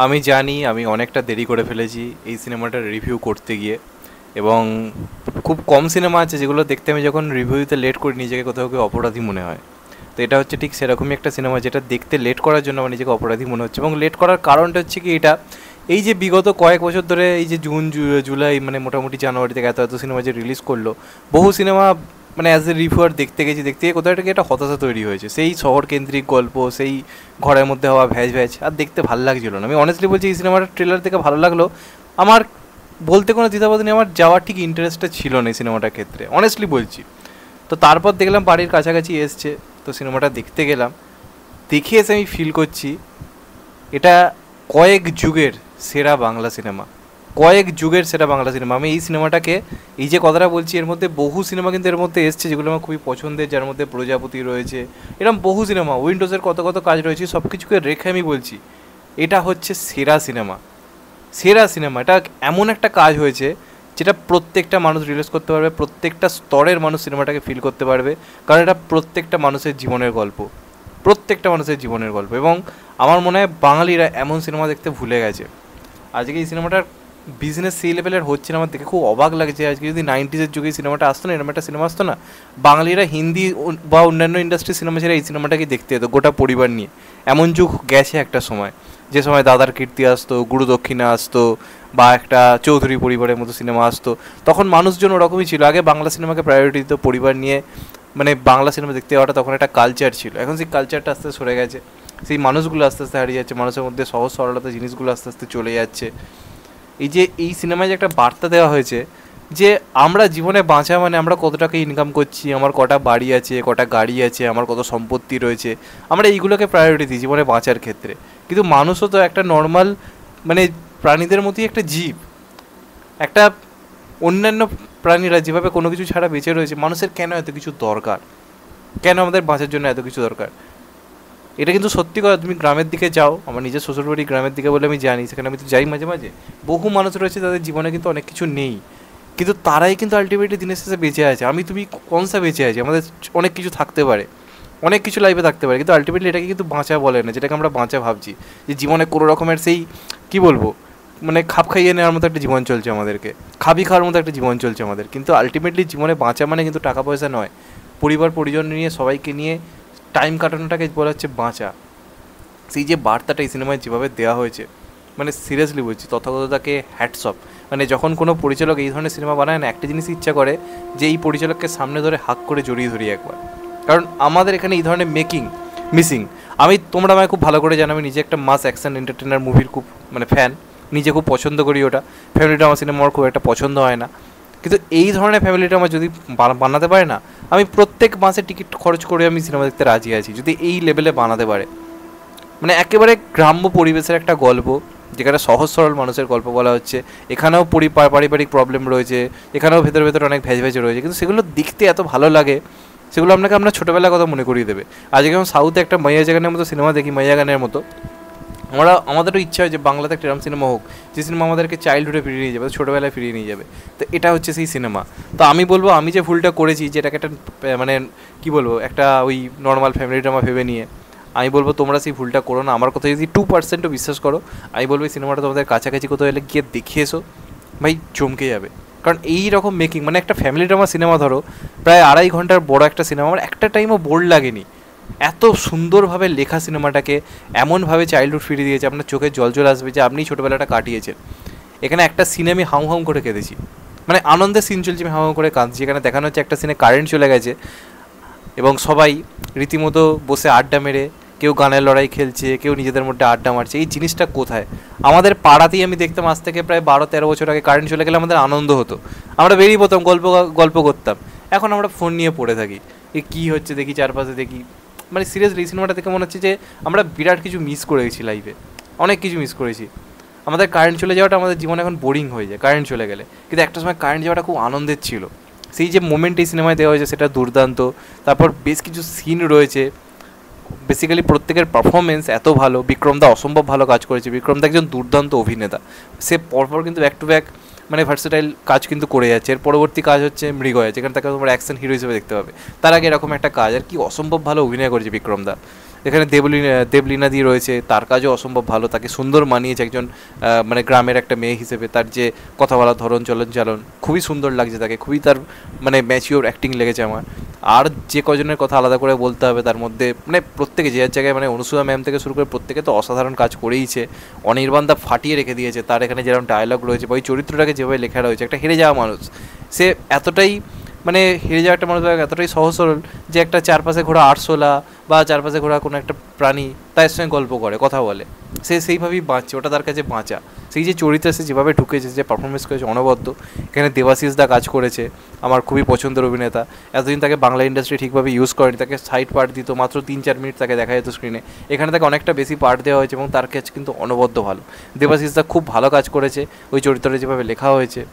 আমি জানি আমি অনেকটা দেরি করে ফেলেছি এই সিনেমাটার রিভিউ করতে গিয়ে, এবং খুব কম সিনেমা আছে যেগুলো দেখতে আমি যখন রিভিউ দিতে লেট করি নিজেকে কোথাও গিয়ে অপরাধী মনে হয়। তো এটা হচ্ছে ঠিক সেরকমই একটা সিনেমা যেটা দেখতে লেট করার জন্য আমার নিজেকে অপরাধী মনে হচ্ছে, এবং লেট করার কারণটা হচ্ছে কি, এটা এই যে বিগত কয়েক বছর ধরে এই যে জুন জুলাই মানে মোটামুটি জানুয়ারি থেকে এত এত সিনেমা যে রিলিজ করলো, বহু সিনেমা মানে অ্যাজ এ রিভিউয়ার দেখতে গেছি, দেখতে গিয়ে কোথাও একটা হতাশা তৈরি হয়েছে। সেই শহর কেন্দ্রিক গল্প, সেই ঘরের মধ্যে হওয়া ভ্যাজ ভ্যাজ আর দেখতে ভালো লাগছিল না। আমি অনেস্টলি বলছি, এই সিনেমাটার ট্রেলার দেখে ভালো লাগলো আমার, বলতে কোনো দ্বিধাবোধ নেই, আমার যাওয়ার ঠিক ইন্টারেস্টটা ছিল না এই সিনেমাটার ক্ষেত্রে, অনেস্টলি বলছি। তো তারপর দেখলাম বাড়ির কাছাকাছি এসছে, তো সিনেমাটা দেখতে গেলাম। দেখে এসে আমি ফিল করছি এটা কয়েক যুগের সেরা বাংলা সিনেমা, কয়েক যুগের সেরা বাংলা সিনেমা। আমি এই সিনেমাটাকে, এই যে কথাটা বলছি, এর মধ্যে বহু সিনেমা কিন্তু এর মধ্যে এসছে যেগুলো আমার খুবই পছন্দের, যার মধ্যে প্রজাপতি রয়েছে, এরকম বহু সিনেমা, উইন্ডোজের কত কত কাজ রয়েছে, সব কিছুকে রেখে আমি বলছি এটা হচ্ছে সেরা সিনেমা। সেরা সিনেমা, এটা এমন একটা কাজ হয়েছে যেটা প্রত্যেকটা মানুষ রিলিজ করতে পারবে, প্রত্যেকটা স্তরের মানুষ সিনেমাটাকে ফিল করতে পারবে, কারণ এটা প্রত্যেকটা মানুষের জীবনের গল্প, প্রত্যেকটা মানুষের জীবনের গল্প। এবং আমার মনে হয় বাঙালিরা এমন সিনেমা দেখতে ভুলে গেছে। আজকে এই সিনেমাটার বিজনেস সেই লেভেলের হচ্ছে না, আমার দেখে খুব অবাক লাগছে। আজকে যদি 90s যুগে সিনেমাটা আসতো না, এরকম একটা সিনেমা আসতো না, বাঙালিরা হিন্দি বা অন্যান্য ইন্ডাস্ট্রির সিনেমা ছেড়ে এই সিনেমাটাকে দেখতে যেত গোটা পরিবার নিয়ে। এমন যুগ গেছে একটা সময়, যে সময় দাদার কীর্তি আসতো, গুরু দক্ষিণা আসতো, বা একটা চৌধুরী পরিবারের মতো সিনেমা আসতো। তখন মানুষজন ওরকমই ছিল, আগে বাংলা সিনেমাকে প্রায়োরিটি দিত, পরিবার নিয়ে মানে বাংলা সিনেমা দেখতে যাওয়াটা তখন একটা কালচার ছিল। এখন সেই কালচারটা আস্তে আস্তে সরে গেছে, সেই মানুষগুলো আস্তে আস্তে হারিয়ে যাচ্ছে, মানুষের মধ্যে সহজ সরলতা জিনিসগুলো আস্তে আস্তে চলে যাচ্ছে। এই যে এই সিনেমায় যে একটা বার্তা দেওয়া হয়েছে যে আমরা জীবনে বাঁচা মানে আমরা কত টাকা ইনকাম করছি, আমার কটা বাড়ি আছে, কটা গাড়ি আছে, আমার কত সম্পত্তি রয়েছে, আমরা এইগুলোকে প্রায়োরিটি দিই জীবনে বাঁচার ক্ষেত্রে। কিন্তু মানুষও তো একটা নর্মাল মানে প্রাণীদের মতোই একটা জীব, একটা অন্যান্য প্রাণীরা যেভাবে কোনো কিছু ছাড়া বেঁচে রয়েছে, মানুষের কেন এত কিছু দরকার, কেন আমাদের বাঁচার জন্য এত কিছু দরকার? এটা কিন্তু সত্যি কথা। তুমি গ্রামের দিকে যাও, আমার নিজের শ্বশুরবাড়ি গ্রামের দিকে বলে আমি জানি, সেখানে আমি তো যাই মাঝে মাঝে, বহু মানুষ রয়েছে তাদের জীবনে কিন্তু অনেক কিছু নেই, কিন্তু তারাই কিন্তু আলটিমেটলি দিনের শেষে বেঁচে আছে। আমি তুমি কনসা বেঁচে আছি, আমাদের অনেক কিছু থাকতে পারে, অনেক কিছু লাইফে থাকতে পারে, কিন্তু আলটিমেটলি এটাকে কিন্তু বাঁচা বলে না, যেটাকে আমরা বাঁচা ভাবছি। যে জীবনে কোনো রকমের সেই কী বলবো, মানে খাপ খাইয়ে নেওয়ার মতো একটা জীবন চলছে আমাদেরকে, খাবি খাওয়ার মতো একটা জীবন চলছে আমাদের, কিন্তু আলটিমেটলি জীবনে বাঁচা মানে কিন্তু টাকা পয়সা নয়, পরিবার পরিজন নিয়ে সবাইকে নিয়ে টাইম কাটানোটাকে বলা হচ্ছে বাঁচা। সেই যে বার্তাটা এই সিনেমায় যেভাবে দেওয়া হয়েছে, মানে সিরিয়াসলি বলছি, তথাগতটাকে হ্যাটস অফ। মানে যখন কোনো পরিচালক এই ধরনের সিনেমা বানায় না, একটা জিনিস ইচ্ছা করে যে এই পরিচালককে সামনে ধরে হাক করে জড়িয়ে ধরি একবার, কারণ আমাদের এখানে এই ধরনের মেকিং মিসিং। তোমরা আমায় খুব ভালো করে জানো, আমি নিজে একটা মাস অ্যাকশন এন্টারটেনার মুভির খুব মানে ফ্যান, নিজে খুব পছন্দ করি ওটা। ফ্যামিলি ড্রামা সিনেমা আমার খুব একটা পছন্দ হয় না, কিন্তু এই ধরনের ফ্যামিলি ড্রামা যদি বানাতে পারে না, আমি প্রত্যেক মাসে টিকিট খরচ করে আমি সিনেমা দেখতে রাজি আছি, যদি এই লেভেলে বানাতে পারে। মানে একেবারে গ্রাম্য পরিবেশের একটা গল্প, যেখানে সহজ সরল মানুষের গল্প বলা হচ্ছে। এখানেও পারিবারিক প্রবলেম রয়েছে, এখানেও ভেতরে ভেতরে অনেক ভেজ ভেজ রয়েছে, কিন্তু সেগুলো দেখতে এত ভালো লাগে, সেগুলো আপনার ছোটোবেলার কথা মনে করিয়ে দেবে। আজকে যেমন সাউথে একটা মাইয়া জাগানের মতো সিনেমা দেখি, মাইয়া গানের মতো, আমাদেরও ইচ্ছা হয় যে বাংলাতে একটা এরকম সিনেমা হোক, যে সিনেমা আমাদেরকে চাইল্ডহুডে ফিরিয়ে নিয়ে যাবে, ছোটোবেলায় ফিরিয়ে নিয়ে যাবে। তো এটা হচ্ছে সেই সিনেমা। তো আমি বলবো, আমি যে ভুলটা করেছি, যেটাকে একটা মানে কী বলবো, একটা ওই নর্মাল ফ্যামিলি ড্রামা ভেবে নিয়ে, আমি বলবো তোমরা সেই ভুলটা করো না। আমার কথা যদি 2%ও বিশ্বাস করো, আমি বলবো এই সিনেমাটা তোমাদের কাছাকাছি কোথাও এলে গিয়ে দেখে এসো, ভাই চমকে যাবে। কারণ এই রকম মেকিং, মানে একটা ফ্যামিলি ড্রামা সিনেমা ধরো, প্রায় 2.5 ঘন্টার বড় একটা সিনেমা, আমার একটা টাইমও বোর লাগেনি। এত সুন্দরভাবে লেখা সিনেমাটাকে, এমনভাবে চাইল্ডহুড ফিরিয়ে দিয়েছে, আপনার চোখে জল জল আসবে যে আপনি ছোটোবেলাটা কাটিয়েছেন। এখানে একটা সিনে আমি হাউ হাউ করে কেঁদেছি, মানে আনন্দের সিন চলছে, আমি হাউ হাউ করে কাঁদছি। এখানে দেখানো হচ্ছে একটা সিনে কারেন্ট চলে গেছে, এবং সবাই রীতিমতো বসে আড্ডা মেরে, কেউ গানের লড়াই খেলছে, কেউ নিজেদের মধ্যে আড্ডা মারছে। এই জিনিসটা কোথায়? আমাদের পাড়াতেই আমি দেখতাম আজ থেকে প্রায় 12-13 বছর আগে, কারেন্ট চলে গেলে আমাদের আনন্দ হতো, আমরা বেরিয়ে পড়তাম, গল্প করতাম। এখন আমরা ফোন নিয়ে পড়ে থাকি, এ কী হচ্ছে দেখি, চারপাশে দেখি। মানে সিরিয়াসলি এই সিনেমাটা দেখে মনে হচ্ছে যে আমরা বিরাট কিছু মিস করে গেছি লাইফে, অনেক কিছু মিস করেছি। আমাদের কারেন্ট চলে যাওয়াটা আমাদের জীবনে এখন বোরিং হয়ে যায় কারেন্ট চলে গেলে, কিন্তু একটা সময় কারেন্ট যাওয়াটা খুব আনন্দের ছিল। সেই যে মোমেন্ট এই সিনেমায় দেওয়া হয়েছে সেটা দুর্দান্ত। তারপর বেশ কিছু সিন রয়েছে, বেসিক্যালি প্রত্যেকের পারফরমেন্স এত ভালো। বিক্রমদা অসম্ভব ভালো কাজ করেছে, বিক্রমদা একজন দুর্দান্ত অভিনেতা। সে পরপর কিন্তু ব্যাক টু ব্যাক মানে ভার্সেটাইল কাজ কিন্তু করে যাচ্ছে। এর পরবর্তী কাজ হচ্ছে মৃগয়া, যেখানে তাকে তোমার অ্যাকশন হিরো হিসেবে দেখতে পাবে। তার আগে এরকম একটা কাজ, আর কি অসম্ভব ভালো অভিনয় করেছে বিক্রমদা। এখানে দেবলীনা দি রয়েছে, তার কাজও অসম্ভব ভালো, তাকে সুন্দর মানিয়েছে একজন মানে গ্রামের একটা মেয়ে হিসেবে। তার যে কথা বলার ধরন, চলন চালন খুবই সুন্দর লাগছে তাকে, খুবই তার মানে ম্যাচিওর অ্যাক্টিং লেগেছে আমার। আর যে কজনের কথা আলাদা করে বলতে হবে তার মধ্যে মানে প্রত্যেকে যে জায়গায় মানে অনুসূয়া ম্যাম থেকে শুরু করে প্রত্যেকে তো অসাধারণ কাজ করেইছে। অনির্বাণ দা ফাটিয়ে রেখে দিয়েছে, তার এখানে যেরকম ডায়লগ রয়েছে বা ওই চরিত্রটাকে যেভাবে লেখা রয়েছে, একটা হেরে যাওয়া মানুষ সে এতটাই মানে হেরে যাওয়া একটা মানুষ এতটাই সহজ সরল যে একটা চারপাশে ঘোরা আরশোলা বা চারপাশে ঘোরা কোনো একটা প্রাণী তার সঙ্গে গল্প করে, কথা বলে, সে সেইভাবেই বাঁচছে, ওটা তার কাছে বাঁচা। সেই যে চরিত্রে সে যেভাবে ঢুকেছে, যে পারফরমেন্স করেছে অনবদ্য। এখানে দেবাশিস দা কাজ করেছে, আমার খুবই পছন্দের অভিনেতা। এতদিন তাকে বাংলা ইন্ডাস্ট্রি ঠিকভাবে ইউজ করেনি, তাকে সাইড পার্ট দিত, মাত্র 3-4 মিনিট তাকে দেখা যেত স্ক্রিনে। এখানে তাকে অনেকটা বেশি পার্ট দেওয়া হয়েছে এবং তার কাজ কিন্তু অনবদ্য ভালো। দেবাশিস দা খুব ভালো কাজ করেছে, ওই চরিত্রটা যেভাবে লেখা হয়েছে।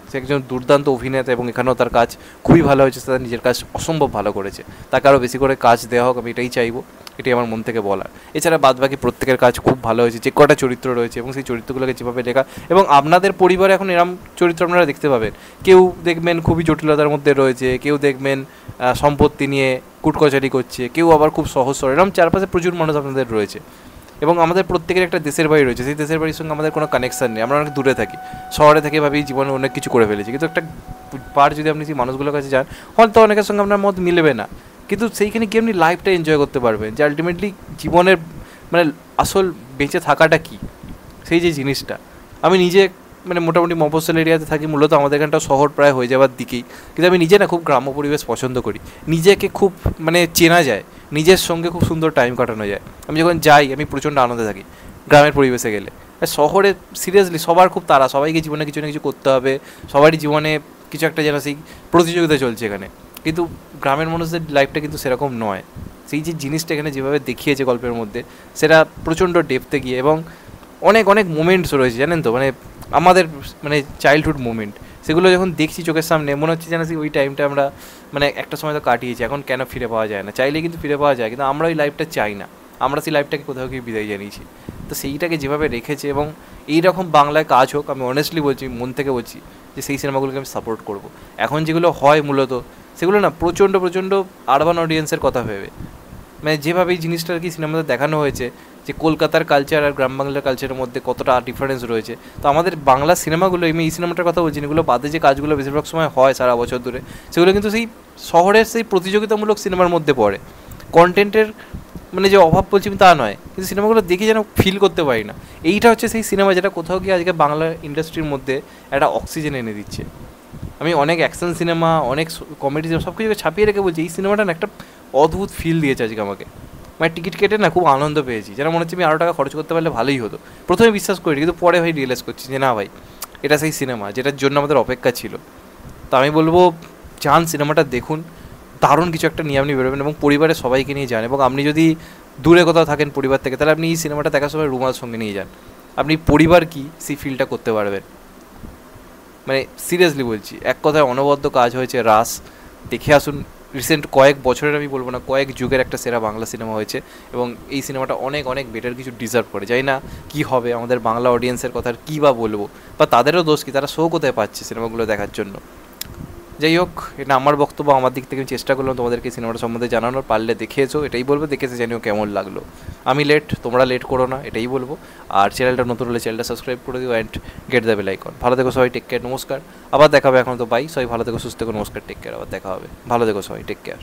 সে একজন দুর্দান্ত অভিনেতা এবং এখানেও তার কাজ খুবই ভালো হয়েছে, তার নিজের কাজ অসম্ভব ভালো করেছে। তাকে আরও বেশি করে কাজ দেওয়া হোক, আমি এটাই চাইবো, এটাই আমার মন থেকে বলার। এছাড়া বাদবাকি প্রত্যেকের কাজ খুব ভালো হয়েছে, যে কটা চরিত্র রয়েছে এবং সেই চরিত্রগুলোকে যেভাবে লেখা, এবং আপনাদের পরিবারে এখন এরম চরিত্র আপনারা দেখতে পাবেন। কেউ দেখবেন খুবই জটিলতার মধ্যে রয়েছে, কেউ দেখবেন সম্পত্তি নিয়ে কুটকচারি করছে, কেউ আবার খুব সহজ সরল, এরকম চারপাশে প্রচুর মানুষ আপনাদের রয়েছে। এবং আমাদের প্রত্যেকের একটা দেশের বাড়ি রয়েছে, সেই দেশের বাড়ির সঙ্গে আমাদের কোনো কানেকশান নেই, আমরা অনেক দূরে থাকি, শহরে থেকে ভাবি জীবনে অনেক কিছু করে ফেলেছি। কিন্তু একটা পার যদি আপনি সেই মানুষগুলোর কাছে যান, হয়তো অনেকের সঙ্গে আপনার মত মিলবে না, কিন্তু সেইখানে কি আপনি লাইফটা এনজয় করতে পারবেন, যে আলটিমেটলি জীবনের মানে আসল বেঁচে থাকাটা কী, সেই যে জিনিসটা। আমি নিজে মানে মোটামুটি মফস্বল এরিয়াতে থাকি, মূলত আমাদের এখানটা শহর প্রায় হয়ে যাওয়ার দিকেই, কিন্তু আমি নিজে না খুব গ্রাম্য পরিবেশ পছন্দ করি। নিজেকে খুব মানে চেনা যায়, নিজের সঙ্গে খুব সুন্দর টাইম কাটানো যায়। আমি যখন যাই আমি প্রচণ্ড আনন্দে থাকি গ্রামের পরিবেশে গেলে। আর শহরে সিরিয়াসলি সবার খুব তাড়া, সবাইকে জীবনে কিছু না কিছু করতে হবে, সবারই জীবনে কিছু একটা যেন সেই প্রতিযোগিতা চলছে এখানে। কিন্তু গ্রামের মানুষদের লাইফটা কিন্তু সেরকম নয়। সেই যে জিনিসটা এখানে যেভাবে দেখিয়েছে গল্পের মধ্যে, সেটা প্রচণ্ড ডেপথে গিয়ে, এবং অনেক অনেক মোমেন্টস রয়েছে জানেন তো, মানে আমাদের মানে চাইল্ডহুড মোমেন্ট, সেগুলো যখন দেখছি চোখের সামনে মনে হচ্ছে যেন ওই টাইমটা আমরা মানে একটা সময় তো কাটিয়েছি, এখন কেন ফিরে পাওয়া যায় না। চাইলে কিন্তু ফিরে পাওয়া যায়, কিন্তু আমরা ওই লাইফটা চাই না, আমরা সেই লাইফটাকে কোথাও গিয়ে বিদায় জানিয়েছি। তো সেইটাকে যেভাবে রেখেছে, এবং এইরকম বাংলায় কাজ হোক, আমি অনেস্টলি বলছি, মন থেকে বলছি যে সেই সিনেমাগুলোকে আমি সাপোর্ট করব। এখন যেগুলো হয় মূলত সেগুলো না প্রচণ্ড প্রচণ্ড আরবান অডিয়েন্সের কথা ভেবে, মানে যেভাবে এই জিনিসটা আর কি সিনেমাতে দেখানো হয়েছে, যে কলকাতার কালচার আর গ্রাম বাংলার কালচারের মধ্যে কতটা ডিফারেন্স রয়েছে। তো আমাদের বাংলা সিনেমাগুলো, আমি এই সিনেমাটার কথা বলছি, এগুলো বাদে যে কাজগুলো বেশিরভাগ সময় হয় সারা বছর ধরে, সেগুলো কিন্তু সেই শহরের সেই প্রতিযোগিতামূলক সিনেমার মধ্যে পড়ে। কন্টেন্টের মানে যে অভাব বলছি তা নয়, কিন্তু সিনেমাগুলো দেখে যেন ফিল করতে পারি না। এইটা হচ্ছে সেই সিনেমা যেটা কোথাও গিয়ে আজকে বাংলা ইন্ডাস্ট্রির মধ্যে একটা অক্সিজেন এনে দিচ্ছে। আমি অনেক অ্যাকশন সিনেমা, অনেক কমেডি সিনেমা সব কিছুকে ছাপিয়ে রেখে বলছি, এই সিনেমাটা না একটা অদ্ভুত ফিল দিয়েছে আজকে আমাকে। মানে টিকিট কেটে না খুব আনন্দ পেয়েছি, যেন মনে হচ্ছে আমি আরও টাকা খরচ করতে পারলে ভালোই হতো। প্রথমে বিশ্বাস করি, কিন্তু পরে ভাই রিয়েলাইজ করছি যে না ভাই, এটা সেই সিনেমা যেটার জন্য আমাদের অপেক্ষা ছিল। তো আমি বলবো যান সিনেমাটা দেখুন, দারুণ কিছু একটা নিয়ে আপনি বেরোবেন, এবং পরিবারের সবাইকে নিয়ে যান। এবং আপনি যদি দূরে কোথাও থাকেন পরিবার থেকে, তাহলে আপনি এই সিনেমাটা দেখার সময় রুমাল সঙ্গে নিয়ে যান, আপনি পরিবার কি সেই ফিলটা করতে পারবেন। মানে সিরিয়াসলি বলছি, এক কথায় অনবদ্য কাজ হয়েছে। রাস দেখে আসুন, রিসেন্ট কয়েক বছরের, আমি বলবো না কয়েক যুগের একটা সেরা বাংলা সিনেমা হয়েছে, এবং এই সিনেমাটা অনেক অনেক বেটার কিছু ডিজার্ভ করে। জানি না কী হবে আমাদের বাংলা অডিয়েন্সের কথা, কী বা বলবো, বা তাদেরও দোষ কি, তারা শো কোথায় পাচ্ছে সিনেমাগুলো দেখার জন্য। যাই হোক, এটা আমার বক্তব্য, আমার দিক থেকে আমি চেষ্টা করলাম তোমাদেরকে সিনেমাটা সম্বন্ধে জানানোর। পারলে দেখেছো, এটাই বলবো, দেখেছে জানিও কেমন লাগলো। আমি লেট, তোমরা লেট করো না, এটাই বলবো। আর চ্যানেলটা নতুন হলে চ্যানেলটা সাবস্ক্রাইব করে দিও, and get the bell icon. ভালো থেকো সবাই, টেক কেয়ার, নমস্কার। আবার দেখা হবে, এখন তো বাই, সবাই ভালো থেকো, সুস্থ থেকো, নমস্কার, টেক কেয়ার, আবার দেখা হবে। ভালো থেকো সবাই, টেক কেয়ার।